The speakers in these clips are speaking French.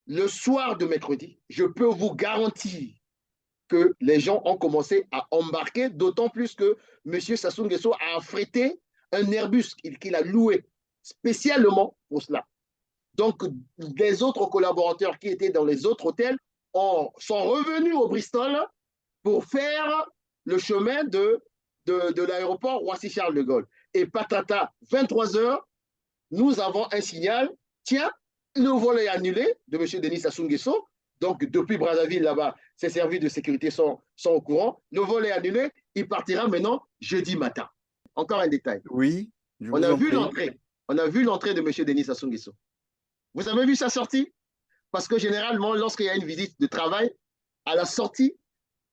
le soir de mercredi, je peux vous garantir que les gens ont commencé à embarquer, d'autant plus que M. Sassou Nguesso a affrété un Airbus qu'il a loué spécialement pour cela. Donc, les autres collaborateurs qui étaient dans les autres hôtels sont revenus au Bristol pour faire le chemin de l'aéroport Roissy-Charles de Gaulle. Et patata, 23 heures, nous avons un signal, tiens, le vol est annulé de M. Denis Sassou Nguesso. Donc, depuis Brazzaville, là-bas, ses services de sécurité sont au courant. Le vol est annulé. Il partira maintenant jeudi matin. Encore un détail. Oui, je On vous a en vu prie. l'entrée. On a vu l'entrée de M. Denis Sassou Nguesso. Vous avez vu sa sortie? Parce que généralement, lorsqu'il y a une visite de travail, à la sortie,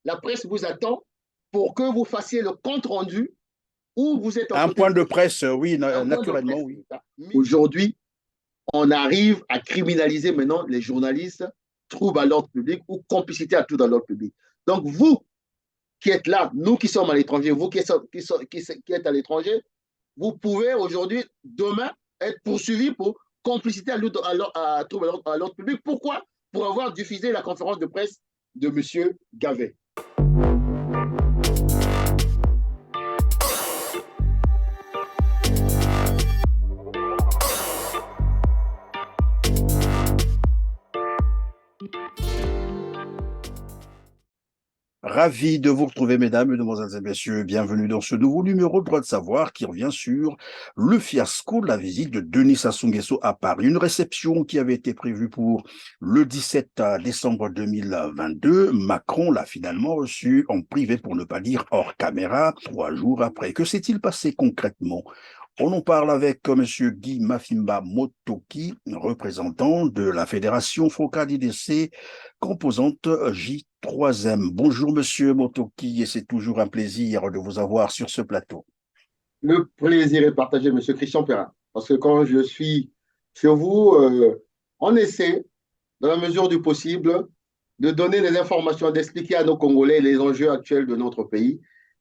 la presse vous attend pour que vous fassiez le compte rendu où vous êtes en Un côté point de de presse. presse, oui, Un point de naturellement, presse. oui. Aujourd'hui, on arrive à criminaliser maintenant les journalistes, troubles à l'ordre public ou complicité à trouble à l'ordre public. Donc, vous qui êtes là, nous qui sommes à l'étranger, vous qui êtes à l'étranger, vous pouvez aujourd'hui, demain, être poursuivi pour complicité à trouble à l'ordre public. Pourquoi? Pour avoir diffusé la conférence de presse de M. Gavet. Ravi de vous retrouver, mesdames, mesdemoiselles et messieurs. Bienvenue dans ce nouveau numéro de Droit de savoir qui revient sur le fiasco de la visite de Denis Sassou Nguesso à Paris. Une réception qui avait été prévue pour le 17 décembre 2022. Macron l'a finalement reçu en privé, pour ne pas dire hors caméra, 3 jours après. Que s'est-il passé concrètement? On en parle avec M. Guy Mafimba Motoki, représentant de la Fédération Foca d'IDC, composante J3M. Bonjour Monsieur Motoki, et c'est toujours un plaisir de vous avoir sur ce plateau. Le plaisir est partagé, M. Christian Perrin. Parce que quand je suis chez vous, on essaie, dans la mesure du possible, de donner les informations, d'expliquer à nos Congolais les enjeux actuels de notre pays.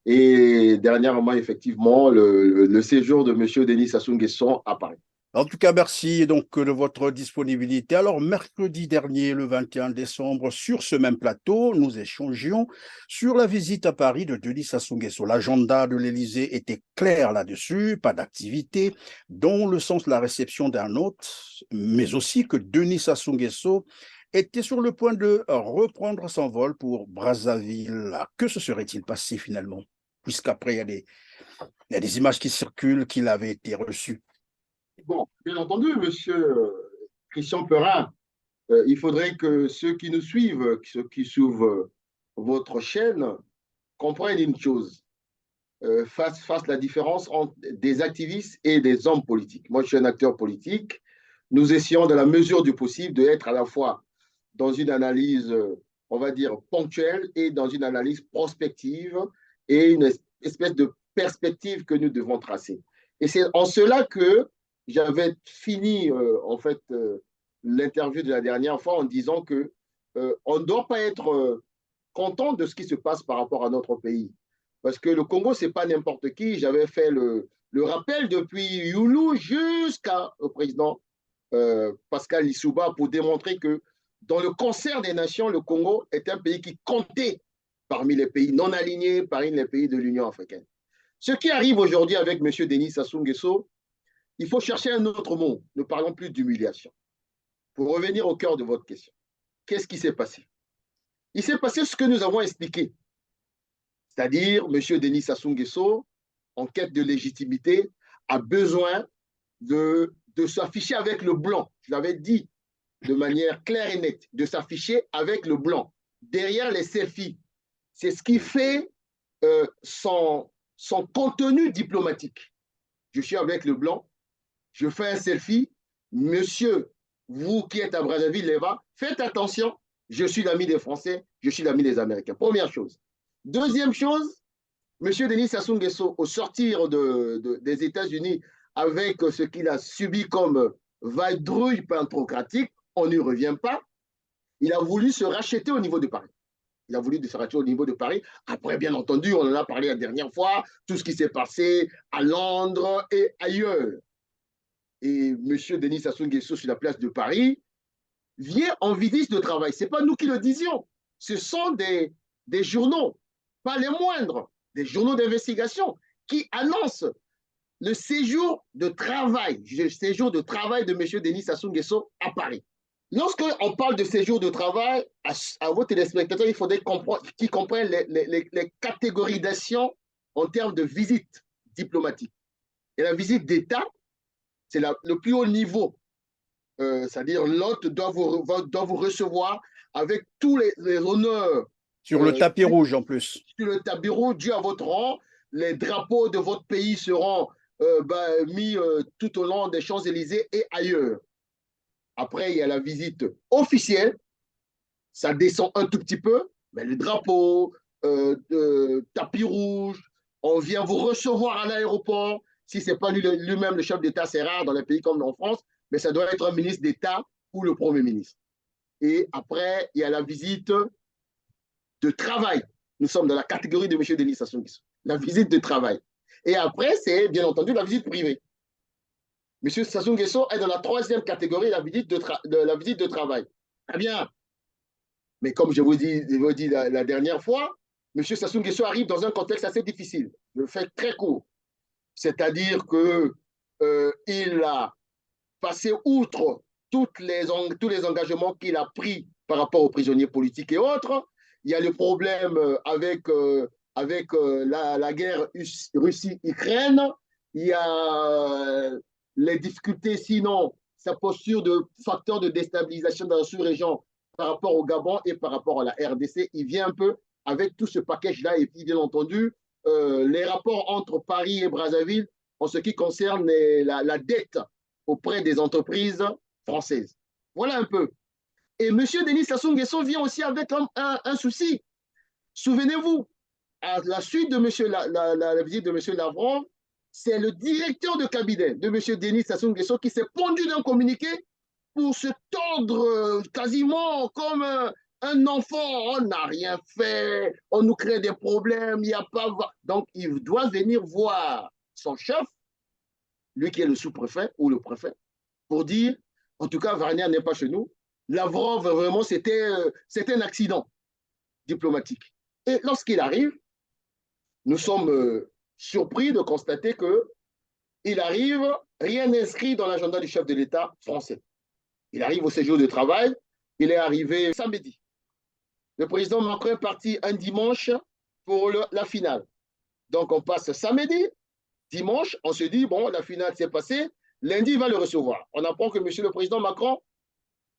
Et dernièrement, effectivement, le séjour de M. Denis Sassou Nguesso à Paris. En tout cas, merci donc de votre disponibilité. Alors, mercredi dernier, le 21 décembre, sur ce même plateau, nous échangions sur la visite à Paris de Denis Sassou Nguesso. L'agenda de l'Élysée était clair là-dessus, pas d'activité, dont le sens de la réception d'un hôte, mais aussi que Denis Sassou Nguesso était sur le point de reprendre son vol pour Brazzaville. Que se serait-il passé finalement? Puisqu'après, il y a des images qui circulent qu'il avait été reçu. Bon, bien entendu, monsieur Christian Perrin, il faudrait que ceux qui nous suivent, ceux qui suivent votre chaîne, comprennent une chose, fassent la différence entre des activistes et des hommes politiques. Moi, je suis un acteur politique. Nous essayons, de la mesure du possible, d'être à la fois dans une analyse, on va dire, ponctuelle et dans une analyse prospective et une espèce de perspective que nous devons tracer. Et c'est en cela que j'avais fini, en fait, l'interview de la dernière fois en disant que on ne doit pas être content de ce qui se passe par rapport à notre pays. Parce que le Congo, ce n'est pas n'importe qui. J'avais fait le rappel depuis Youlou jusqu'au président Pascal Lissouba pour démontrer que dans le concert des nations, le Congo est un pays qui comptait parmi les pays non alignés, parmi les pays de l'Union africaine. Ce qui arrive aujourd'hui avec M. Denis Sassou Nguesso, il faut chercher un autre mot. Ne parlons plus d'humiliation. Pour revenir au cœur de votre question, qu'est-ce qui s'est passé? Il s'est passé ce que nous avons expliqué, c'est-à-dire M. Denis Sassou Nguesso, en quête de légitimité, a besoin de s'afficher avec le blanc. Je l'avais dit de manière claire et nette, de s'afficher avec le blanc, derrière les selfies. C'est ce qui fait son contenu diplomatique. Je suis avec le blanc, je fais un selfie. Monsieur, vous qui êtes à Brazzaville, Léva, faites attention, je suis l'ami des Français, je suis l'ami des Américains. Première chose. Deuxième chose, M. Denis Sassou Nguesso, au sortir des États-Unis, avec ce qu'il a subi comme vadrouille pantocratique, on n'y revient pas, il a voulu se racheter au niveau de Paris. Il a voulu se racheter au niveau de Paris. Après, bien entendu, on en a parlé la dernière fois, tout ce qui s'est passé à Londres et ailleurs. Et M. Denis Sassou Nguesso sur la place de Paris, vient en visite de travail. Ce n'est pas nous qui le disions. Ce sont des journaux, pas les moindres, des journaux d'investigation qui annoncent le séjour de travail, de M. Denis Sassou Nguesso à Paris. Lorsqu'on parle de séjour de travail, à vos téléspectateurs, il faudrait qu'ils comprennent les catégorisations en termes de visite diplomatique. Et la visite d'État, c'est le plus haut niveau. C'est-à-dire l'hôte doit vous recevoir avec tous les honneurs. Sur le tapis rouge en plus. Sur le tapis rouge, dû à votre rang. Les drapeaux de votre pays seront mis tout au long des Champs-Élysées et ailleurs. Après, il y a la visite officielle. Ça descend un tout petit peu, mais le drapeau, tapis rouge, on vient vous recevoir à l'aéroport. Si ce n'est pas lui-même le chef d'État, c'est rare dans les pays comme en France, mais ça doit être un ministre d'État ou le Premier ministre. Et après, il y a la visite de travail. Nous sommes dans la catégorie de M. Denis Sassou Nguesso. La visite de travail. Et après, c'est bien entendu la visite privée. M. Sassou Nguesso est dans la troisième catégorie, la visite de travail. Très bien. Mais comme je vous dis la dernière fois, M. Sassou Nguesso arrive dans un contexte assez difficile. Je le fais très court. C'est-à-dire qu'il a passé outre tous les engagements qu'il a pris par rapport aux prisonniers politiques et autres. Il y a le problème avec la guerre Russie-Ukraine. Il y a les difficultés, sinon sa posture de facteur de déstabilisation dans la sous-région par rapport au Gabon et par rapport à la RDC. Il vient un peu avec tout ce package-là. Et puis, bien entendu, les rapports entre Paris et Brazzaville en ce qui concerne la dette auprès des entreprises françaises. Voilà un peu. Et M. Denis Sassou Nguesso vient aussi avec un souci. Souvenez-vous, à la suite de la visite de M. Lavrov, c'est le directeur de cabinet de M. Denis Sassou Nguesso qui s'est pondu d'un communiqué pour se tordre quasiment comme un enfant. On n'a rien fait, on nous crée des problèmes, il n'y a pas... Donc, il doit venir voir son chef, lui qui est le sous-préfet ou le préfet, pour dire, en tout cas, Varnia n'est pas chez nous. Lavrov, vraiment, c'était un accident diplomatique. Et lorsqu'il arrive, nous sommes surpris de constater qu'il arrive, rien inscrit dans l'agenda du chef de l'État français. Il arrive au séjour de travail, il est arrivé samedi. Le président Macron est parti un dimanche pour la finale. Donc on passe samedi, dimanche, on se dit, bon, la finale s'est passée, lundi, il va le recevoir. On apprend que monsieur le président Macron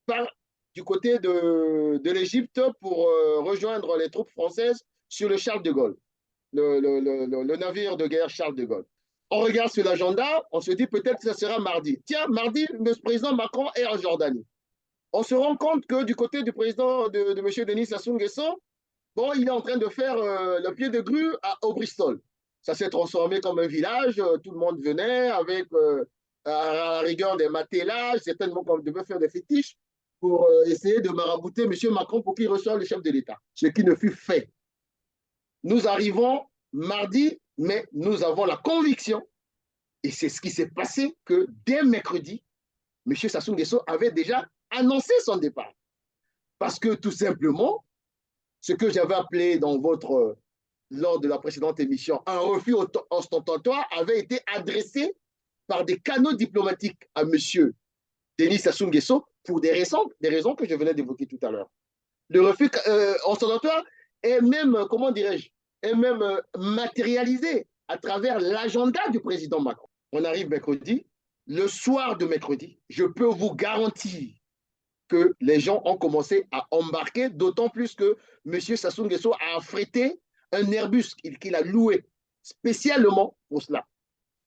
part du côté de l'Égypte pour rejoindre les troupes françaises sur le Charles de Gaulle, le navire de guerre Charles de Gaulle. On regarde sur l'agenda, on se dit peut-être que ça sera mardi. Tiens, mardi, le président Macron est en Jordanie. On se rend compte que du côté du président de M. Denis Sassou Nguesso, bon, il est en train de faire le pied de grue au Bristol. Ça s'est transformé comme un village, tout le monde venait avec à la rigueur des matelas, certainement qu'on devait faire des fétiches pour essayer de marabouter M. Macron pour qu'il reçoive le chef de l'État, ce qui ne fut fait. Nous arrivons mardi, mais nous avons la conviction, et c'est ce qui s'est passé, que dès mercredi, M. Sassou Nguesso avait déjà annoncé son départ. Parce que tout simplement, ce que j'avais appelé lors de la précédente émission, un refus ostentatoire avait été adressé par des canaux diplomatiques à M. Denis Sassou Nguesso pour des raisons que je venais d'évoquer tout à l'heure. Le refus ostentatoire est même, comment dirais-je, est même matérialisé à travers l'agenda du président Macron. On arrive mercredi. Le soir de mercredi, je peux vous garantir que les gens ont commencé à embarquer, d'autant plus que M. Sassou Nguesso a affrété un Airbus qu'il a loué spécialement pour cela.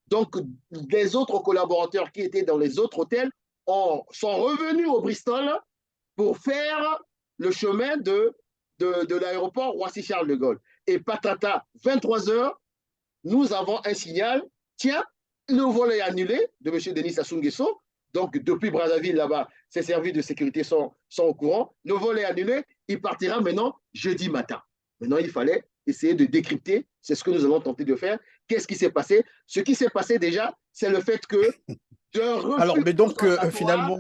Donc, les autres collaborateurs qui étaient dans les autres hôtels sont revenus au Bristol pour faire le chemin de l'aéroport Roissy-Charles de Gaulle. Et patata, 23h, nous avons un signal, tiens, le vol est annulé de M. Denis Sassou Nguesso. Donc, depuis Brazzaville, là-bas, ses services de sécurité sont au courant. Le vol est annulé. Il partira maintenant jeudi matin. Maintenant, il fallait essayer de décrypter. C'est ce que nous allons tenter de faire. Qu'est-ce qui s'est passé? Ce qui s'est passé déjà, c'est le fait que d'un Alors, refus mais donc, ostentatoire. finalement,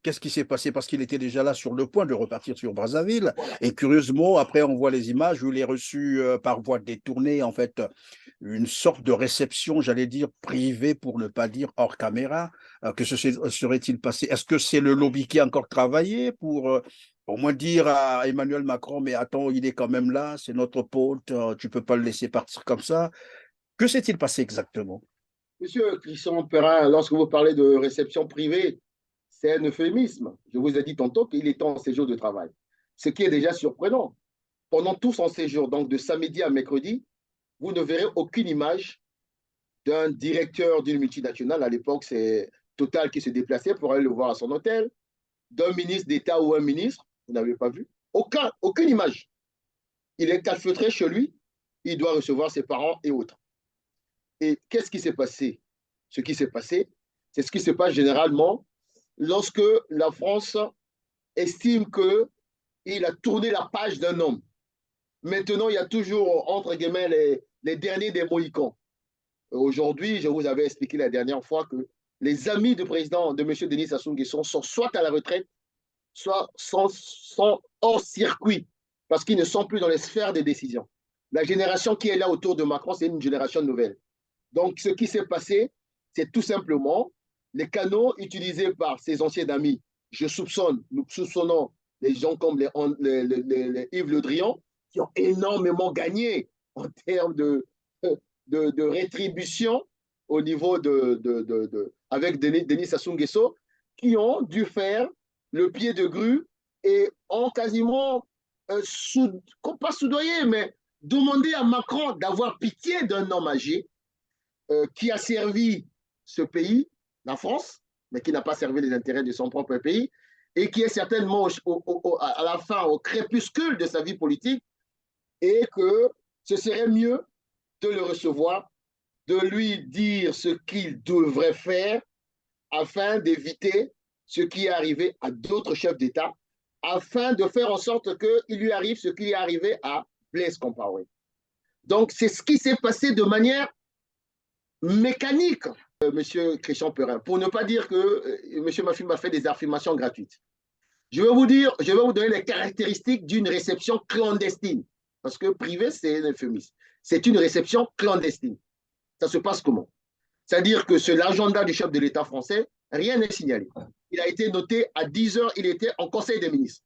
qu'est-ce qui s'est passé? Parce qu'il était déjà là sur le point de repartir sur Brazzaville. Voilà. Et curieusement, après, on voit les images où il est reçu par voie détournée, en fait, une sorte de réception, j'allais dire, privée, pour ne pas dire hors caméra. Que serait-il passé? Est-ce que c'est le lobby qui a encore travaillé pour au moins dire à Emmanuel Macron, mais attends, il est quand même là, c'est notre pote, tu peux pas le laisser partir comme ça. Que s'est-il passé exactement? Monsieur Christian Perrin, lorsque vous parlez de réception privée, c'est un euphémisme. Je vous ai dit tantôt qu'il est en séjour de travail. Ce qui est déjà surprenant. Pendant tout son séjour, donc de samedi à mercredi, vous ne verrez aucune image d'un directeur d'une multinationale. À l'époque, c'est Total qui se déplaçait pour aller le voir à son hôtel, d'un ministre d'État ou un ministre. Vous n'avez pas vu aucune image. Il est calfeutré chez lui. Il doit recevoir ses parents et autres. Et qu'est-ce qui s'est passé? Ce qui s'est passé, c'est ce qui se passe généralement lorsque la France estime qu'il a tourné la page d'un homme. Maintenant, il y a toujours, entre guillemets, les derniers des Mohicans. Aujourd'hui, je vous avais expliqué la dernière fois que les amis du président, de M. Denis Sassou Nguesso, sont soit à la retraite, soit sont hors circuit, parce qu'ils ne sont plus dans les sphères de décision. La génération qui est là autour de Macron, c'est une génération nouvelle. Donc, ce qui s'est passé, c'est tout simplement les canaux utilisés par ses anciens amis. Nous soupçonnons les gens comme les Yves Le Drian, qui ont énormément gagné en termes de rétribution au niveau avec Denis Sassou Nguesso, qui ont dû faire le pied de grue et ont quasiment, pas soudoyé, mais demandé à Macron d'avoir pitié d'un homme âgé qui a servi ce pays, la France, mais qui n'a pas servi les intérêts de son propre pays, et qui est certainement à la fin, au crépuscule de sa vie politique, et que ce serait mieux de le recevoir, de lui dire ce qu'il devrait faire afin d'éviter ce qui est arrivé à d'autres chefs d'État, afin de faire en sorte qu'il lui arrive ce qui est arrivé à Blaise Compaoré. Donc, c'est ce qui s'est passé de manière mécanique, Monsieur Christian Perrin, pour ne pas dire que Monsieur Mafim a fait des affirmations gratuites. Je vais vous donner les caractéristiques d'une réception clandestine, parce que privé, c'est un euphémisme. C'est une réception clandestine. Ça se passe comment? C'est-à-dire que sur l'agenda du chef de l'État français, rien n'est signalé. Il a été noté à 10 heures, il était en Conseil des ministres.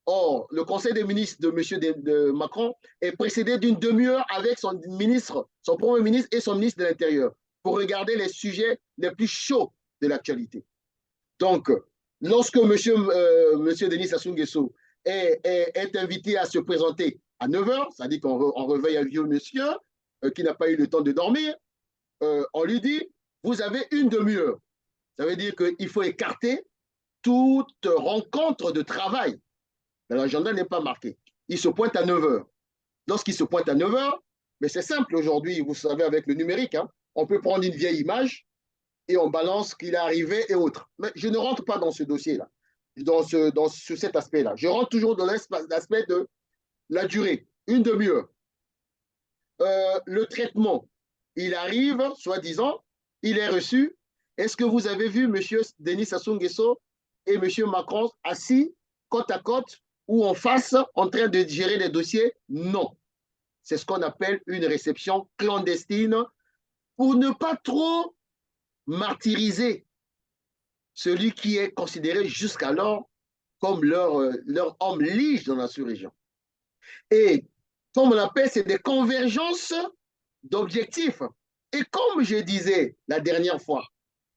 Or, le Conseil des ministres de M. Macron est précédé d'une demi-heure avec son ministre, son Premier ministre et son ministre de l'Intérieur pour regarder les sujets les plus chauds de l'actualité. Donc, lorsque monsieur Denis Sassou Nguesso est invité à se présenter à 9 heures, c'est-à-dire qu'on réveille un vieux monsieur qui n'a pas eu le temps de dormir, on lui dit, vous avez une demi-heure. Ça veut dire qu'il faut écarter toute rencontre de travail. L'agenda n'est pas marqué. Il se pointe à 9 heures. Lorsqu'il se pointe à 9 heures, mais c'est simple aujourd'hui, vous savez, avec le numérique, hein, on peut prendre une vieille image et on balance qu'il est arrivé et autres. Mais je ne rentre pas dans ce dossier-là, dans cet aspect-là. Je rentre toujours dans l'aspect de la durée, une demi-heure. Le traitement, il arrive, soi-disant, il est reçu. Est-ce que vous avez vu M. Denis Sassou Nguesso et M. Macron assis côte à côte ou en face en train de gérer les dossiers? Non. C'est ce qu'on appelle une réception clandestine pour ne pas trop martyriser celui qui est considéré jusqu'alors comme leur homme lige dans la sous-région. Et comme on appelle, c'est des convergences d'objectifs. Et comme je disais la dernière fois,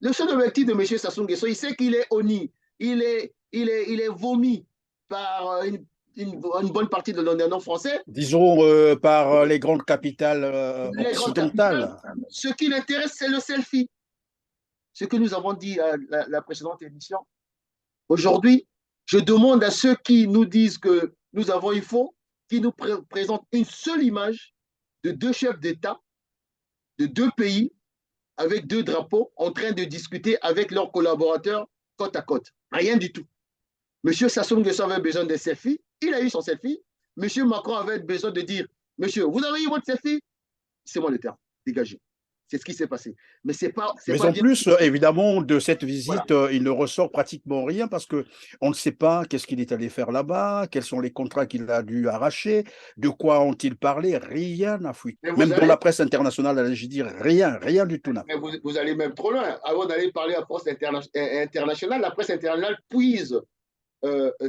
le seul objectif de M. Sassou Nguesso, il sait qu'il est honni, il est vomi par une bonne partie de l'Union français. Disons par les grandes capitales Les grandes capitales, occidentales. ce qui l'intéresse, c'est le selfie. Ce que nous avons dit à la précédente émission. Aujourd'hui, je demande à ceux qui nous disent que nous avons une faux, qui nous présentent une seule image de deux chefs d'État, de deux pays, avec deux drapeaux, en train de discuter avec leurs collaborateurs côte à côte. Rien du tout. Monsieur Sassou Nguesso avait besoin de selfie, il a eu son selfie. Monsieur Macron avait besoin de dire, monsieur, vous avez eu votre selfie? C'est moi le terme, dégagez. C'est ce qui s'est passé. Mais c'est Mais pas en bien. plus, évidemment, de cette Voilà. visite, il ne ressort pratiquement rien parce que on ne sait pas qu'est-ce qu'il est allé faire là-bas, quels sont les contrats qu'il a dû arracher, de quoi ont-ils parlé, rien n'a fuité. Mais vous Même dans allez, la presse internationale, allais-je dire, rien, rien du tout n'a mais fuité. vous allez même trop loin. Avant d'aller parler à la presse internationale, la presse internationale puise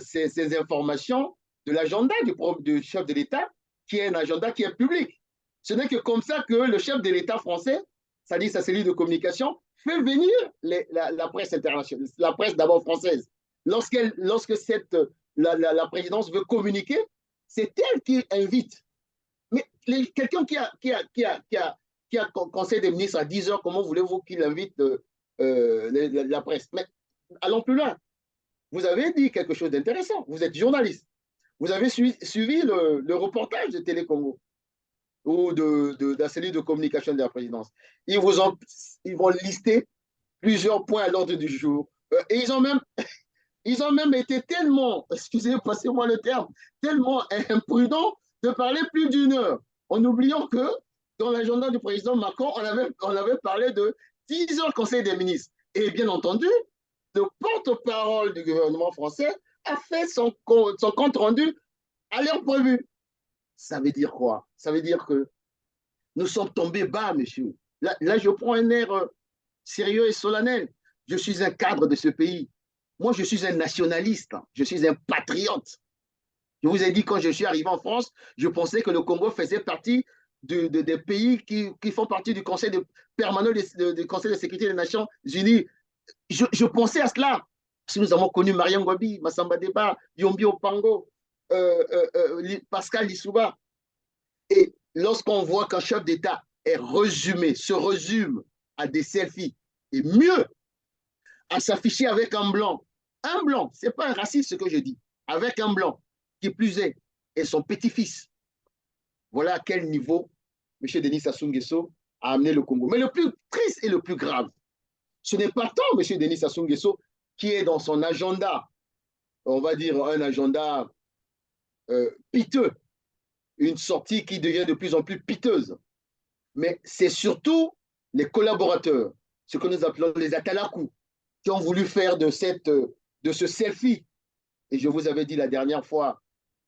ces informations de l'agenda du chef de l'État, qui est un agenda qui est public. Ce n'est que comme ça que le chef de l'État français, c'est-à-dire sa cellule de communication, fait venir la presse internationale, la presse d'abord française. Lorsque la présidence veut communiquer, c'est elle qui invite. Mais quelqu'un qui a conseil des ministres à 10 heures, comment voulez-vous qu'il invite la presse? Mais allons plus loin. Vous avez dit quelque chose d'intéressant. Vous êtes journaliste. Vous avez suivi le reportage de Télécongo ou de la cellule de communication de la présidence. Ils vont lister plusieurs points à l'ordre du jour. Et ils ont même été tellement, excusez, passez-moi le terme, tellement imprudents de parler plus d'une heure, en oubliant que dans l'agenda du président Macron, on avait parlé de 10 heures Conseil des ministres. Et bien entendu, le porte-parole du gouvernement français a fait son compte rendu à l'heure prévue. Ça veut dire quoi? Ça veut dire que nous sommes tombés bas, monsieur. Là je prends un air sérieux et solennel. Je suis un cadre de ce pays. Moi, je suis un nationaliste. Je suis un patriote. Je vous ai dit, quand je suis arrivé en France, je pensais que le Congo faisait partie des pays qui font partie du Conseil permanent du Conseil de sécurité des Nations Unies. Je pensais à cela. Si nous avons connu Mariam Gobi, Massamba Deba, Yombi Opango, Pascal Lissouba. Et lorsqu'on voit qu'un chef d'État se résume à des selfies, et mieux, à s'afficher avec un blanc, ce n'est pas un raciste ce que je dis, avec un blanc, qui plus est, et son petit-fils. Voilà à quel niveau M. Denis Sassou Nguesso a amené le Congo. Mais le plus triste et le plus grave, ce n'est pas tant M. Denis Sassou Nguesso qui est dans son agenda, on va dire un agenda piteux, une sortie qui devient de plus en plus piteuse. Mais c'est surtout les collaborateurs, ce que nous appelons les atalakou, qui ont voulu faire de ce selfie. Et je vous avais dit la dernière fois,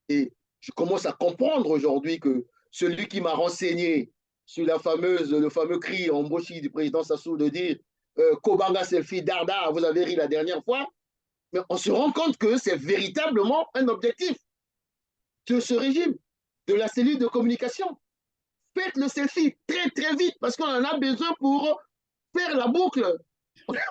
et je commence à comprendre aujourd'hui que celui qui m'a renseigné sur le fameux cri en Boshi du président Sassou de dire Kobanga selfie, Darda, vous avez ri la dernière fois, mais on se rend compte que c'est véritablement un objectif de ce régime, de la cellule de communication. Faites le selfie très très vite parce qu'on en a besoin pour faire la boucle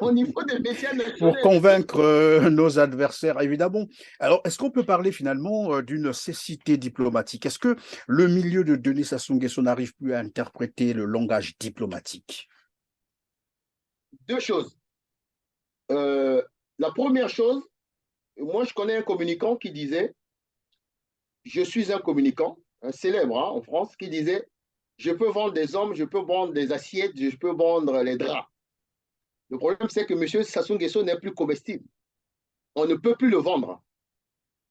au niveau des médias Pour nationaux. convaincre nos adversaires, évidemment. Alors, est-ce qu'on peut parler finalement d'une cécité diplomatique? Est-ce que le milieu de Denis Sassou Nguesso n'arrive plus à interpréter le langage diplomatique? Deux choses. Euh, la première chose, moi je connais un communicant qui disait, je suis un communicant, un célèbre en France, qui disait, je peux vendre des hommes, je peux vendre des assiettes, je peux vendre les draps. Le problème, c'est que M. Sassou Nguesso n'est plus comestible. On ne peut plus le vendre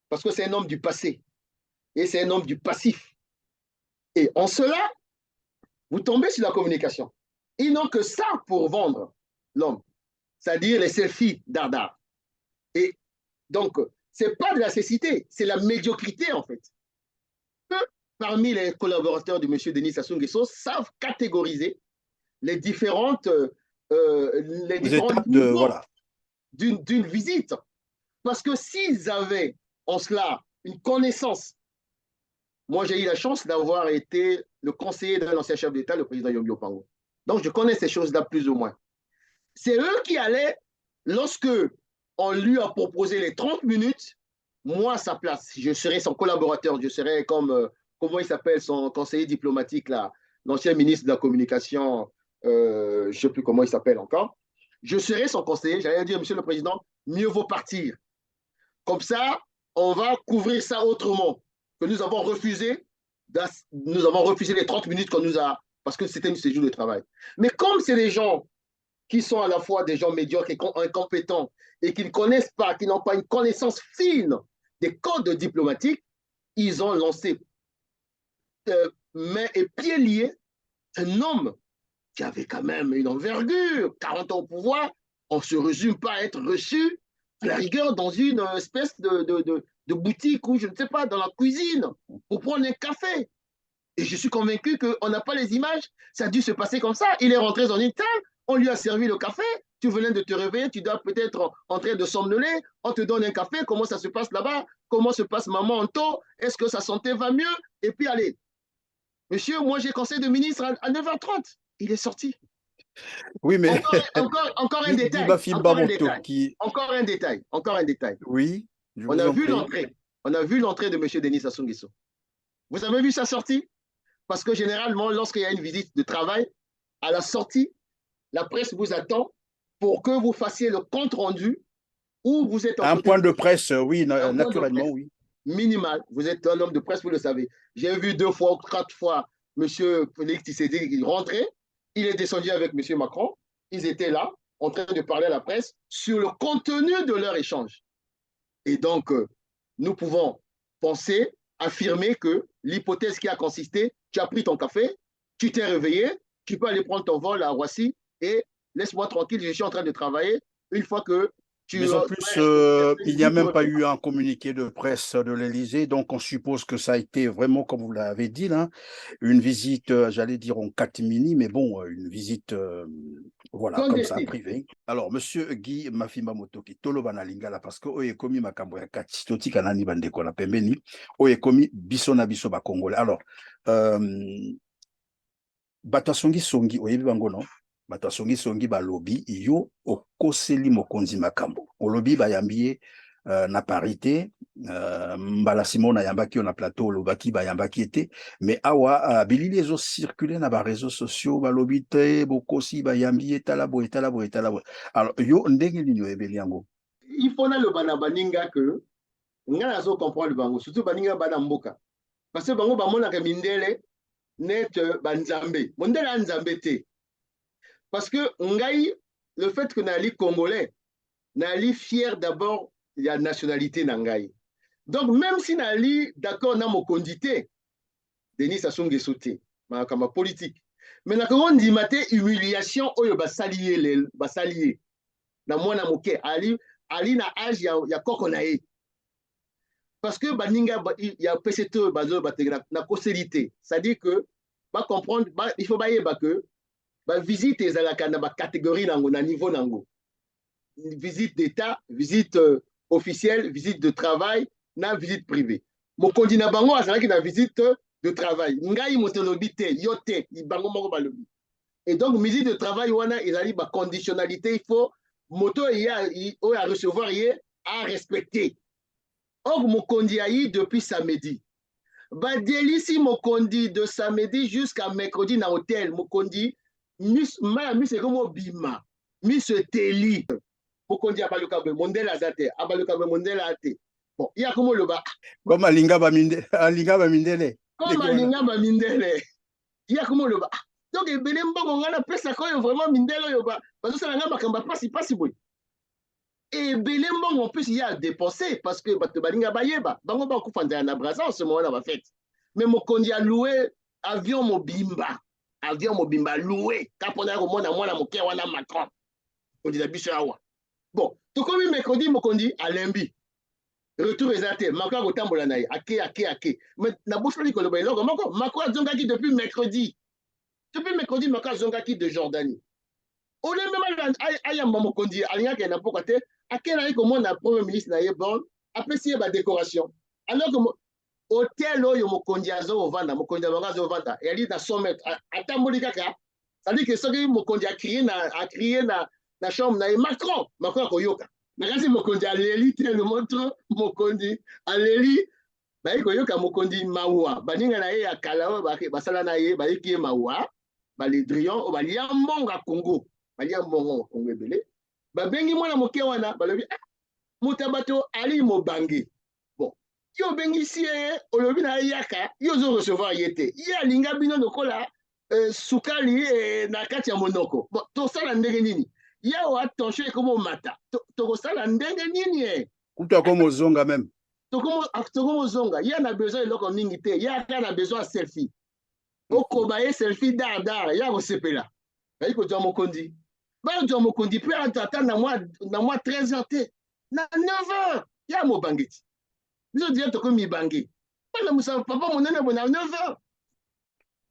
parce que c'est un homme du passé et c'est un homme du passif. Et en cela, vous tombez sur la communication. Ils n'ont que ça pour vendre l'homme, c'est-à-dire les selfies d'Ardar. Et donc, ce n'est pas de la cécité, c'est la médiocrité en fait. Peu parmi les collaborateurs de M. Denis Sassou Nguesso savent catégoriser les les Les différents étapes de, niveaux voilà. d'une visite. Parce que s'ils avaient en cela une connaissance, moi j'ai eu la chance d'avoir été le conseiller d'un ancien chef d'État, le président Yombi Opango. Donc je connais ces choses-là plus ou moins. C'est eux qui allaient, lorsque on lui a proposé les 30 minutes, moi à sa place, je serais son collaborateur, je serais comme, comment il s'appelle, son conseiller diplomatique, là, l'ancien ministre de la Communication, je ne sais plus comment il s'appelle encore, je serais son conseiller, j'allais dire, Monsieur le Président, mieux vaut partir. Comme ça, on va couvrir ça autrement. Que nous avons refusé les 30 minutes qu'on nous a, parce que c'était un séjour de travail. Mais comme c'est des gens qui sont à la fois des gens médiocres et incompétents et qui ne connaissent pas, qui n'ont pas une connaissance fine des codes diplomatiques, ils ont lancé mains et pieds liés un homme qui avait quand même une envergure. 40 ans au pouvoir, on ne se résume pas à être reçu, à la rigueur, dans une espèce de boutique ou je ne sais pas, dans la cuisine, pour prendre un café. Et je suis convaincu qu'on n'a pas les images. Ça a dû se passer comme ça. Il est rentré dans une salle, on lui a servi le café. Tu venais de te réveiller, tu dois peut-être en train de somnoler. On te donne un café. Comment ça se passe là-bas? Comment se passe maman en taux? Est-ce que sa santé va mieux? Et puis, allez, monsieur, moi j'ai conseil de ministre à 9h30. Il est sorti. Oui, mais Encore un détail. Bafimba Encore un Moto détail. qui. Encore un détail. Encore un détail. Oui, je On vous a en vu prie. l'entrée. On a vu l'entrée de M. Denis Sassou Nguesso. Vous avez vu sa sortie? Parce que généralement, lorsqu'il y a une visite de travail, à la sortie, la presse vous attend pour que vous fassiez le compte rendu où vous êtes en Un côté point de de presse, oui, un point de naturellement, presse oui. minimal. Vous êtes un homme de presse, vous le savez. J'ai vu 2 fois ou 4 fois M. Félix Tshisekedi rentrer. Il est descendu avec M. Macron. Ils étaient là, en train de parler à la presse sur le contenu de leur échange. Et donc, nous pouvons penser, affirmer que l'hypothèse qui a consisté, tu as pris ton café, tu t'es réveillé, tu peux aller prendre ton vol à Roissy et laisse-moi tranquille, je suis en train de travailler. Une fois que tu Mais en aurais plus, il n'y a tu même pas reviens. eu un communiqué de presse de l'Élysée, donc on suppose que ça a été vraiment, comme vous l'avez dit, là, une visite, j'allais dire en catimini, mais bon, une visite, voilà, comme ça, Clandestine. privée. Alors, Monsieur Guy Mafimba Motoki, toloba lingala, parce que oye komi makambo ya kati, toti kanani bandeko na pembeni, oye komi biso na biso ba Congolais. Alors, euh, bato songi songi, oyebi bango non? Bato songi songi balobi yo okoseli mokonzi makambo. Olobi bayambi ye na parité, mbala Simon ayambaki yo na plateau olobaki bayambaki ete, mais awa bilili ezo circuler na ba réseaux sociaux balobi te bokosi bayambi ye tala boye tala boye tala boye. Alors yo ndenge nini oyebeli yango? Il faut na le bana baninga que nga nazo comprendre bango, surtout baninga bana mboka. Parce que bango bamonaka mindele net banzambe. Mondele ya nzambe te. Parce que ngai, le fait que nali congolais, nali fier d'abord de la nationalité nangai. Donc même si nali d'accord na mokondi te, Denis Sassou Nguesso te, ma politique. Mais nakongo ndima te humiliation oyo basali ye na mwana moke ali na âge ya koko na ye. Parce que baninga ya PCT bazo batengana na koseli c'est-à-dire que ba comprendre il faut bayeba que ba visite ezalaka na ba catégorie nango na niveau nango. Visite d'État, visite officielle, visite de travail, na visite privée. Mokondi na bango azalaki na visite de travail. Ngai motolobi te, yo te, bango moko balobi. Et donc, visite de travail, wana, ezali ba conditionnalité, il faut moto ya recevoir à respecter. Or, mokondi ayi depuis samedi. Ba delisi mokondi de samedi jusqu'à mercredi na hôtel. Mokondi, mis comme bima, mis teli. Mokondi abaluka be mondela azate, abaluka be mondela ate. Bon, il y a comment le bas. Comme alinga ba mindele. Comme alinga ba mindele. Il y a comment le bas. Donc, ebele mbongo ngana pesa koyo vraiment mindele yo ba. Parce que ça nga makamba pasi boy. Et belé mbongo en plus il y a à dépenser parce que bato balinga bayeba. Bango ba kufanda na Brazza en ce moment là va fête. Mais mokondi a loué avion mobimba. Avion mobimba loué. Kapona ko mona mwana moke wana Macron. On dit la biso awa. Bon, tout comme mercredi, mokondi à Lembi. Retour exacté, Macron a kotambola na ye, ake. Mais na bouche li koloba eloko moko, Macron a zongaki depuis mercredi. Depuis mercredi, Macron a zongaki de Jordanie. Au lieu même ayamba mokondi alingaki na poka te, akela ye komona premier ministre na ye bon, apesi ye ba décoration. Alors que hôtel oyo mokondi azo ovanda, mokondi bango azo ovanda, yali na 100 mètres, atamboli kaka. Ça dit que soki mokondi a crié na chambre na ye Macron akoyoka. Nakasi mokondi aleli te le montre mokondi aleli bayi koyoka mokondi mawa baninga na ye ya kala oyo basala na ye bayiki ye mawa baledrion oyo balia mbongo Congo balia mbongo Congo ebele babengi mwana moke wana balobi moto bato ali mobange bon yo bengisi ye olobi na ye yaka yo zo recevoir ye te ye alinga bino lokola sukali na kati ya monoko bon tosala ndenge nini yawa attention ekomo mata tokosala ndenge nini kuta komo zonga même tokomo zonga ye na besoin eloko mingi te ye aka na besoin ya selfie okoba ye selfie dar ya kosepela bayi kozwa mokonzi bazwa mokonzi mpe ata na mwa 13 ans te na 9 heures ya mobangeti biso dia tokomi mibange balamusa papa monene bo na 9 heures.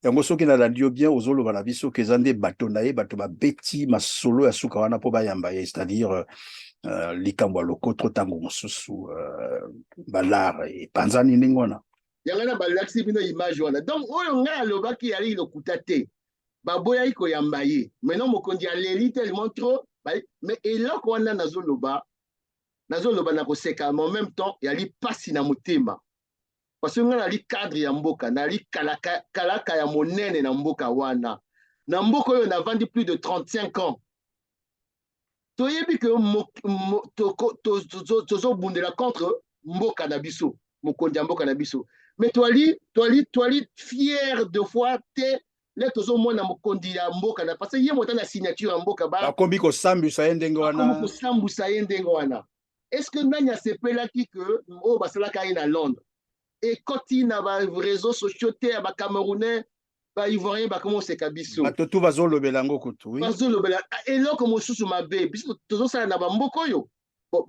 yango soki nalandi yo bien ozoloba na biso ke eza nde bato na ye bato babeti masolo ya suka wana mpo bayamba ye, c'est-à-dire likambo ya lokoto ntango mosusu balar epanzani ndenge wana yango na balakisi bino image wana. Donc oyo ngai alobaki yali lokuta te baboyaki koyamba ye maintenant mokonzi aleli tellement trop mais eloko wana nazoloba na koseka mais en même temps yali pasi na motema parce que ngai nali cadre ya mboka nali kalaka ya monene na mboka wana na mboka oyo navandi plus de 35 ans toyebi ke tozobundela contre mboka na biso mokonzi ya mboka na biso mais toali fier de fois te le tozomona mokonzi ya mboka na parce que ye moto na signature ya mboka bakombi kosambusa ye ndenge wana est ce que nani asepelaki ke oyo basalaka ye na Londres ekoti na baréseaux sociaux te ya bacamerounais baivoirien bakoma oseka biso bato tu bazolobela yango kutu bazolobela eloko mosusu mabe biso tozosala na bamboka oyo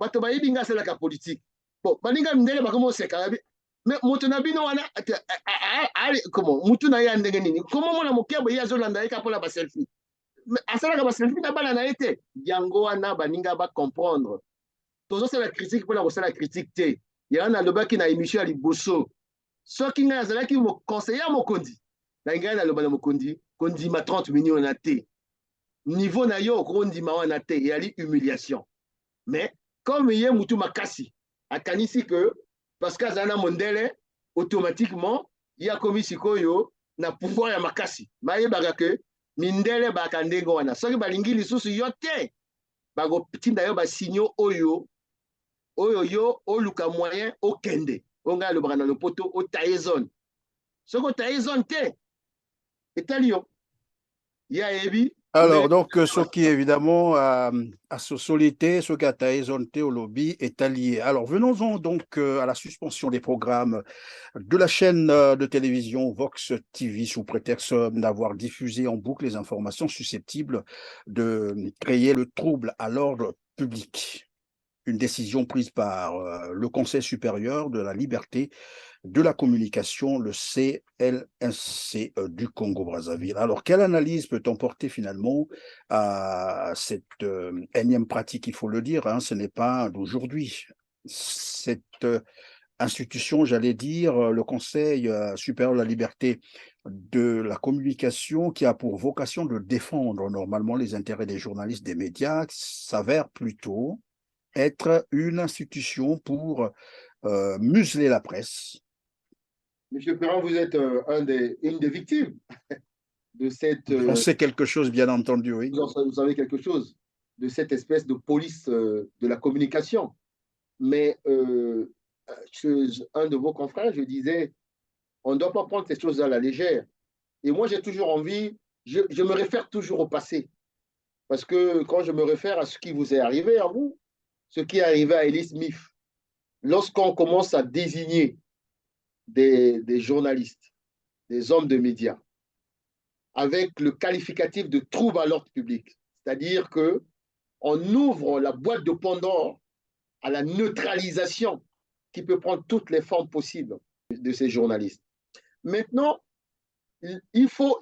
bato bayebi nga asalaka politike baninga mindele bakoma oseka mais moto na bino wana mutu na ye ya ndenge nini koma mona mokebo ye azolanda ye ka mpona baselfie asalaka baselfie na bana na ye te yango wana baninga bacomprendre tozosala critique mpona kosala critique te yango nalobaki na émission ya liboso soki ngai azalaki conseiller ya mokonzi na ngai naloba na mokonzi kondima 30 millions na te niveau na yo okondima wana te eyali humiliation mais comme ye mutu makasi akanisi que parce que azala na mondele automatiquement ye akomi sikoyo na pouvoir ya makasi bayebaka ke mindele baka ndenge wana soki balingi lisusu yo te bakotinda yo basigno oyo yo oluka moyen okende onga alobaka na lopoto otaye zone soki otaye zone te etali yo ya yebi. Alors, donc, ce qui évidemment a solité, ce qui a taillé zone au lobby est allié. Alors, venons-en donc à la suspension des programmes de la chaîne de télévision Vox TV sous prétexte d'avoir diffusé en boucle les informations susceptibles de créer le trouble à l'ordre public. Une décision prise par le Conseil supérieur de la liberté de la communication, le CLNC du Congo-Brazzaville. Alors, quelle analyse peut-on porter finalement à cette énième pratique? Il faut le dire, hein, ce n'est pas d'aujourd'hui. Cette institution, j'allais dire, le Conseil supérieur de la liberté de la communication, qui a pour vocation de défendre normalement les intérêts des journalistes, des médias, s'avère plutôt être une institution pour museler la presse. Monsieur Perrin, vous êtes une des victimes de cette... On sait quelque chose, bien entendu, oui. Vous savez quelque chose de cette espèce de police de la communication. Mais un de vos confrères, je disais, on ne doit pas prendre ces choses à la légère. Et moi, j'ai toujours envie, je me réfère toujours au passé. Parce que quand je me réfère à ce qui vous est arrivé à vous, ce qui est arrivé à Ellis Smith, lorsqu'on commence à désigner des journalistes, des hommes de médias, avec le qualificatif de trouble à l'ordre public, c'est-à-dire qu'on ouvre la boîte de Pandore à la neutralisation qui peut prendre toutes les formes possibles de ces journalistes. Maintenant, il faut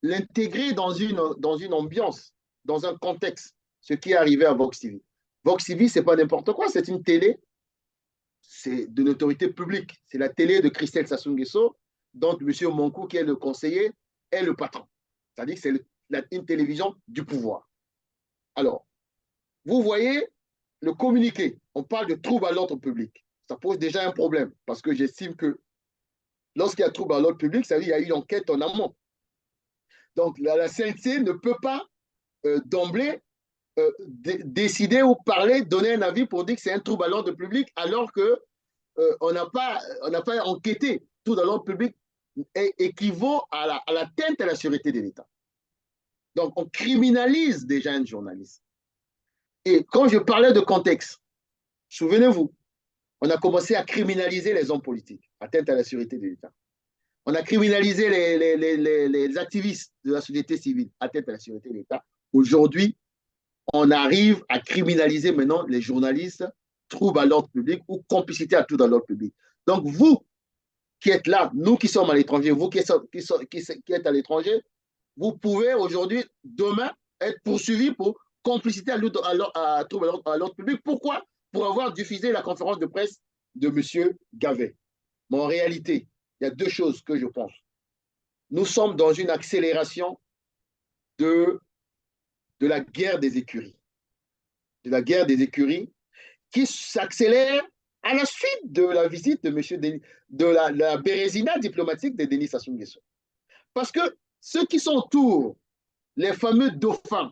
l'intégrer dans une ambiance, dans un contexte, ce qui est arrivé à Vox TV. Vox TV, ce n'est pas n'importe quoi, c'est une télé, c'est de l'autorité publique. C'est la télé de Christelle Sassou Nguesso, dont M. Monkou, qui est le conseiller, est le patron. C'est-à-dire que c'est une télévision du pouvoir. Alors, vous voyez le communiqué, on parle de trouble à l'ordre public. Ça pose déjà un problème, parce que j'estime que lorsqu'il y a trouble à l'ordre public, ça veut dire qu'il y a eu une enquête en amont. Donc, la CNC ne peut pas d'emblée décider ou parler, donner un avis pour dire que c'est un trouble à l'ordre public, alors qu'on n'a pas enquêté. Trouble à l'ordre public équivaut à l'atteinte à la sûreté de l'État. Donc, on criminalise déjà un journaliste. Et quand je parlais de contexte, souvenez-vous, on a commencé à criminaliser les hommes politiques, atteinte à la sûreté de l'État. On a criminalisé les activistes de la société civile, atteinte à la sécurité de l'État. Aujourd'hui, on arrive à criminaliser maintenant les journalistes, troubles à l'ordre public ou complicité à trouble à l'ordre public. Donc, vous qui êtes là, nous qui sommes à l'étranger, vous qui êtes à l'étranger, vous pouvez aujourd'hui, demain, être poursuivi pour complicité à trouble à l'ordre public. Pourquoi? Pour avoir diffusé la conférence de presse de M. Gavet. Mais en réalité, il y a deux choses que je pense. Nous sommes dans une accélération de, de la guerre des écuries. De la guerre des écuries qui s'accélère à la suite de la visite de, la bérésina diplomatique de Denis Sassou Nguesso. Parce que ceux qui sont autour, les fameux dauphins,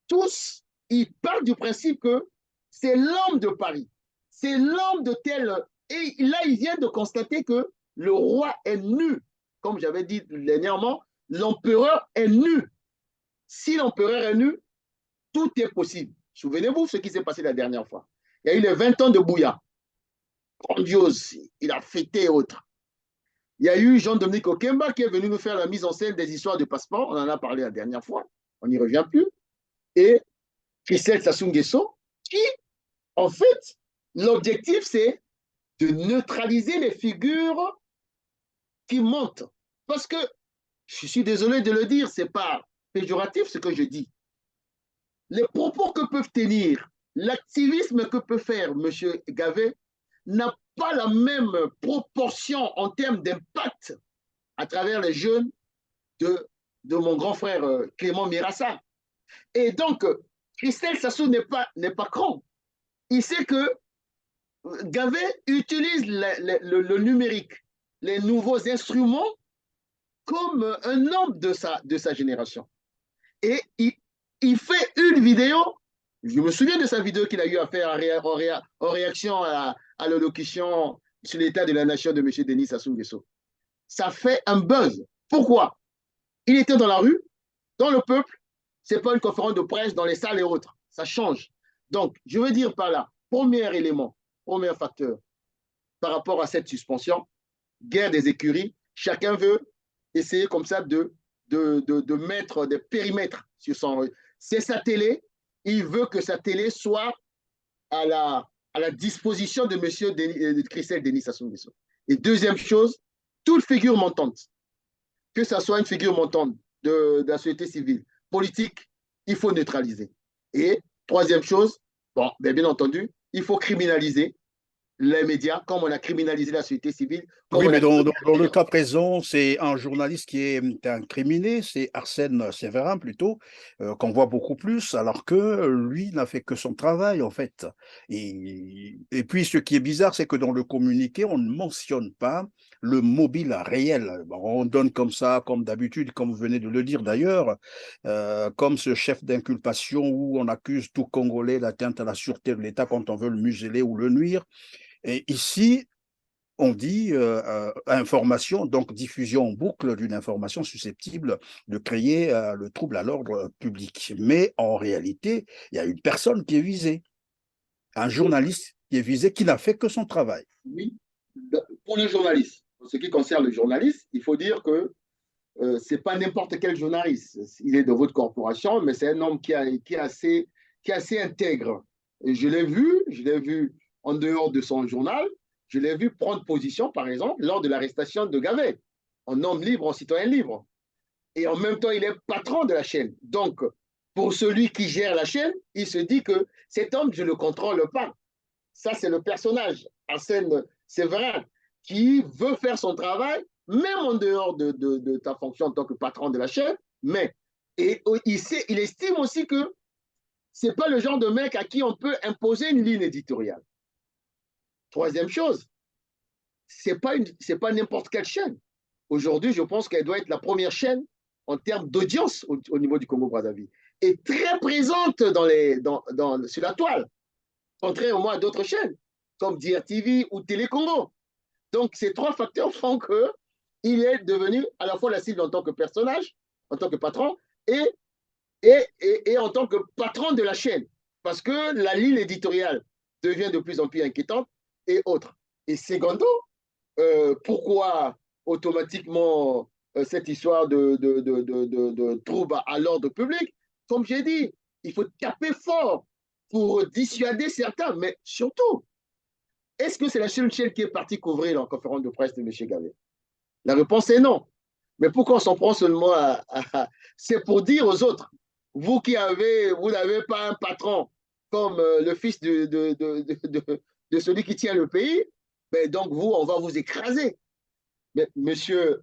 tous, ils parlent du principe que c'est l'homme de Paris, c'est l'homme de tel. Et là, ils viennent de constater que le roi est nu. Comme j'avais dit dernièrement, l'empereur est nu. Si l'empereur est nu, tout est possible. Souvenez-vous ce qui s'est passé la dernière fois. Il y a eu les 20 ans de Bouya. Grandiose. Il a fêté et autres. Il y a eu Jean-Dominique Okemba qui est venu nous faire la mise en scène des histoires de passeport. On en a parlé la dernière fois. On n'y revient plus. Et Christelle Sassou Nguesso qui, en fait, l'objectif, c'est de neutraliser les figures qui montent. Parce que, je suis désolé de le dire, ce n'est pas péjoratif ce que je dis. Les propos que peuvent tenir, l'activisme que peut faire M. Gavet n'a pas la même proportion en termes d'impact à travers les jeunes de mon grand frère Clément Mirassa. Et donc, Christelle Sassou n'est pas cran. Il sait que Gavet utilise le numérique, les nouveaux instruments, comme un homme de sa génération. Et il fait une vidéo, je me souviens de sa vidéo qu'il a eu à faire en réaction à l'allocution sur l'état de la nation de M. Denis Sassou Nguesso. Ça fait un buzz. Pourquoi? Il était dans la rue, dans le peuple, ce n'est pas une conférence de presse dans les salles et autres. Ça change. Donc, je veux dire par là, premier élément, premier facteur, par rapport à cette suspension, guerre des écuries, chacun veut essayer comme ça de mettre des périmètres sur son... C'est sa télé, il veut que sa télé soit à la disposition de M. Christelle Denis Sassou Nguesso. Et deuxième chose, toute figure montante, que ce soit une figure montante de la société civile, politique, il faut neutraliser. Et troisième chose, bon, bien entendu, il faut criminaliser les médias, comme on a criminalisé la société civile. Oui, mais dans le cas présent, c'est un journaliste qui est incriminé, c'est Arsène Séverin plutôt, qu'on voit beaucoup plus, alors que lui n'a fait que son travail en fait. Et puis ce qui est bizarre, c'est que dans le communiqué, on ne mentionne pas le mobile réel. Bon, on donne comme ça, comme d'habitude, comme vous venez de le dire d'ailleurs, comme ce chef d'inculpation où on accuse tout Congolais d'atteinte à la sûreté de l'État quand on veut le museler ou le nuire. Et ici, on dit information, donc diffusion en boucle d'une information susceptible de créer le trouble à l'ordre public. Mais en réalité, il y a une personne qui est visée, un journaliste qui est visé, qui n'a fait que son travail. Oui, pour le journaliste, en ce qui concerne le journaliste, il faut dire que ce n'est pas n'importe quel journaliste. Il est de votre corporation, mais c'est un homme qui est assez intègre. Et je l'ai vu en dehors de son journal, je l'ai vu prendre position, par exemple, lors de l'arrestation de Gavet, en homme libre, en citoyen libre. Et en même temps, il est patron de la chaîne. Donc, pour celui qui gère la chaîne, il se dit que cet homme, je ne le contrôle pas. Ça, c'est le personnage, Arsène Séverin, qui veut faire son travail, même en dehors de ta fonction en tant que patron de la chaîne, mais il estime aussi que ce n'est pas le genre de mec à qui on peut imposer une ligne éditoriale. Troisième chose, ce n'est pas n'importe quelle chaîne. Aujourd'hui, je pense qu'elle doit être la première chaîne en termes d'audience au niveau du Congo-Brazzaville et très présente sur la toile, contrairement à d'autres chaînes comme DRTV ou Télé-Congo. Donc, ces trois facteurs font qu'il est devenu à la fois la cible en tant que personnage, en tant que patron et en tant que patron de la chaîne. Parce que la ligne éditoriale devient de plus en plus inquiétante et autres. Et secondo, pourquoi automatiquement cette histoire de trouble à l'ordre public. Comme j'ai dit, il faut taper fort pour dissuader certains, mais surtout, est-ce que c'est la seule chaîne qui est partie couvrir la conférence de presse de M. Gavet? La réponse est non. Mais pourquoi on s'en prend seulement c'est pour dire aux autres, vous vous n'avez pas un patron comme le fils de celui qui tient le pays, ben donc vous, on va vous écraser. Mais monsieur,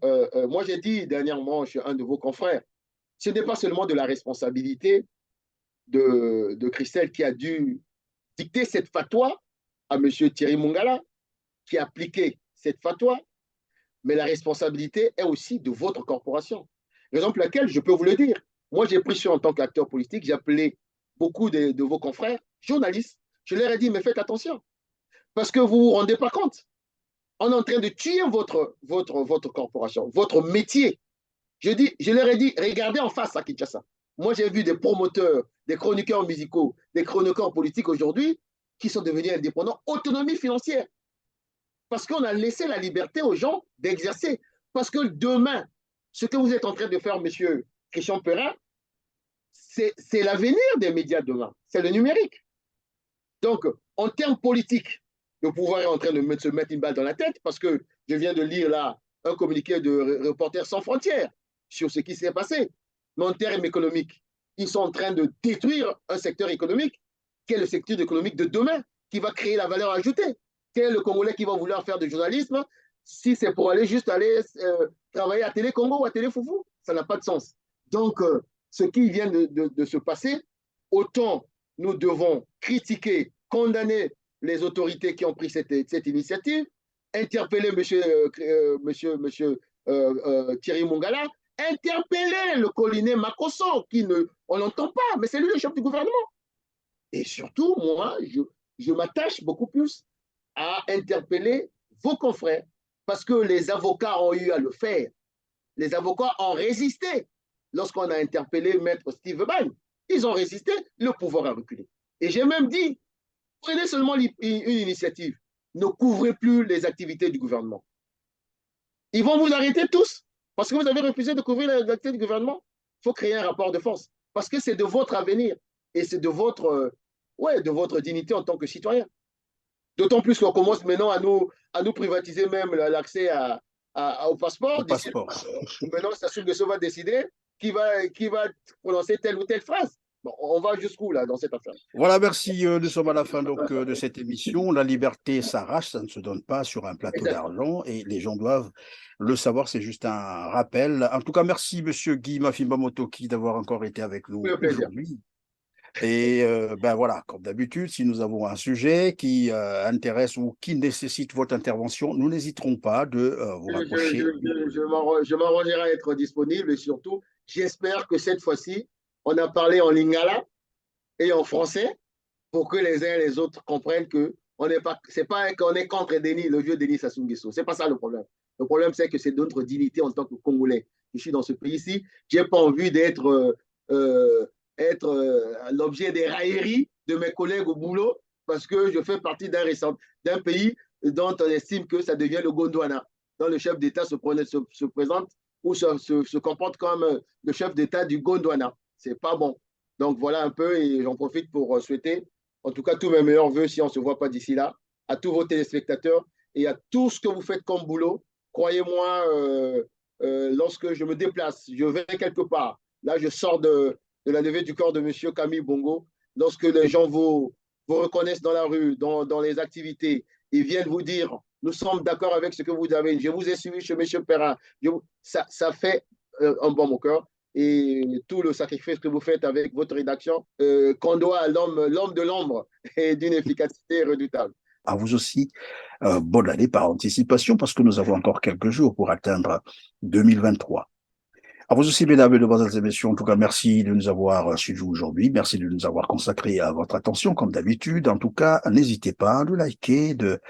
moi j'ai dit dernièrement chez un de vos confrères, ce n'est pas seulement de la responsabilité de Christelle qui a dû dicter cette fatwa à monsieur Thierry Mongala, qui a appliqué cette fatwa, mais la responsabilité est aussi de votre corporation. Raison pour laquelle, je peux vous le dire, moi j'ai pris sur en tant qu'acteur politique, j'ai appelé beaucoup de vos confrères, journalistes, je leur ai dit, mais faites attention, parce que vous ne vous rendez pas compte. On est en train de tuer votre corporation, votre métier. Je leur ai dit, regardez en face à Kinshasa. Moi, j'ai vu des promoteurs, des chroniqueurs musicaux, des chroniqueurs politiques aujourd'hui qui sont devenus indépendants, autonomie financière. Parce qu'on a laissé la liberté aux gens d'exercer. Parce que demain, ce que vous êtes en train de faire, monsieur Christian Perrin, c'est l'avenir des médias demain. C'est le numérique. Donc, en termes politiques, le pouvoir est en train de se mettre une balle dans la tête parce que je viens de lire là un communiqué de Reporters sans frontières sur ce qui s'est passé. Mais en termes économiques, ils sont en train de détruire un secteur économique qui est le secteur économique de demain, qui va créer la valeur ajoutée. Quel est le Congolais qui va vouloir faire du journalisme si c'est pour aller juste travailler à Télé Congo ou à Télé Foufou? Ça n'a pas de sens. Donc, ce qui vient de se passer, autant nous devons critiquer, condamner les autorités qui ont pris cette initiative, interpeller Thierry Mongala, interpeller le colonel Makosso, on n'entend pas, mais c'est lui le chef du gouvernement. Et surtout, moi, je m'attache beaucoup plus à interpeller vos confrères, parce que les avocats ont eu à le faire. Les avocats ont résisté lorsqu'on a interpellé Maître Steve Bain. Ils ont résisté, le pouvoir a reculé. Et j'ai même dit, prenez seulement une initiative, ne couvrez plus les activités du gouvernement. Ils vont vous arrêter tous, parce que vous avez refusé de couvrir les activités du gouvernement. Il faut créer un rapport de force, parce que c'est de votre avenir, et c'est de votre dignité en tant que citoyen. D'autant plus qu'on commence maintenant à nous privatiser même l'accès au passeport. Au passeport. Maintenant, Sassou Nguesso va décider qui va prononcer telle ou telle phrase. Bon, on va jusqu'où là dans cette affaire? Voilà, merci. Nous sommes à la fin donc de cette émission. La liberté s'arrache, ça ne se donne pas sur un plateau d'argent et les gens doivent le savoir. C'est juste un rappel. En tout cas, merci Monsieur Guy Mafimba Motoki d'avoir encore été avec nous aujourd'hui. Et ben voilà, comme d'habitude, si nous avons un sujet qui intéresse ou qui nécessite votre intervention, nous n'hésiterons pas de vous rapprocher. Je m'arrangerai à être disponible et surtout, j'espère que cette fois-ci, on a parlé en lingala et en français pour que les uns et les autres comprennent que c'est pas qu'on est contre Denis, le vieux Denis Sassou Nguesso. C'est pas ça le problème. Le problème, c'est que c'est notre dignité en tant que Congolais. Je suis dans ce pays-ci. J'ai pas envie d'être l'objet des railleries de mes collègues au boulot parce que je fais partie d'un pays dont on estime que ça devient le Gondwana, dont le chef d'État se présente ou se comporte comme le chef d'État du Gondwana. C'est pas bon. Donc voilà un peu, et j'en profite pour souhaiter, en tout cas, tous mes meilleurs voeux, si on ne se voit pas d'ici là, à tous vos téléspectateurs et à tout ce que vous faites comme boulot. Croyez-moi, lorsque je me déplace, je vais quelque part, là je sors de la levée du corps de M. Camille Bongo, lorsque les gens vous reconnaissent dans la rue, dans les activités, ils viennent vous dire, nous sommes d'accord avec ce que vous avez, je vous ai suivi chez M. Perrin, ça fait un bon au cœur. Et tout le sacrifice que vous faites avec votre rédaction, qu'on doit à l'homme de l'ombre et d'une efficacité redoutable. À vous aussi, bonne année par anticipation, parce que nous avons encore quelques jours pour atteindre 2023. À vous aussi, mesdames, mesdemoiselles et messieurs, en tout cas, merci de nous avoir suivis aujourd'hui. Merci de nous avoir consacré à votre attention, comme d'habitude. En tout cas, n'hésitez pas de liker, de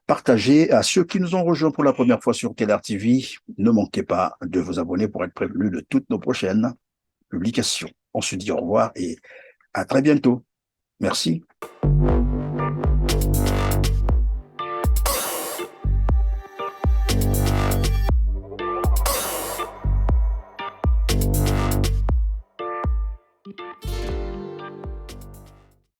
partager. À ceux qui nous ont rejoints pour la première fois sur KLR TV, ne manquez pas de vous abonner pour être prévenus de toutes nos prochaines publications. On se dit au revoir et à très bientôt. Merci.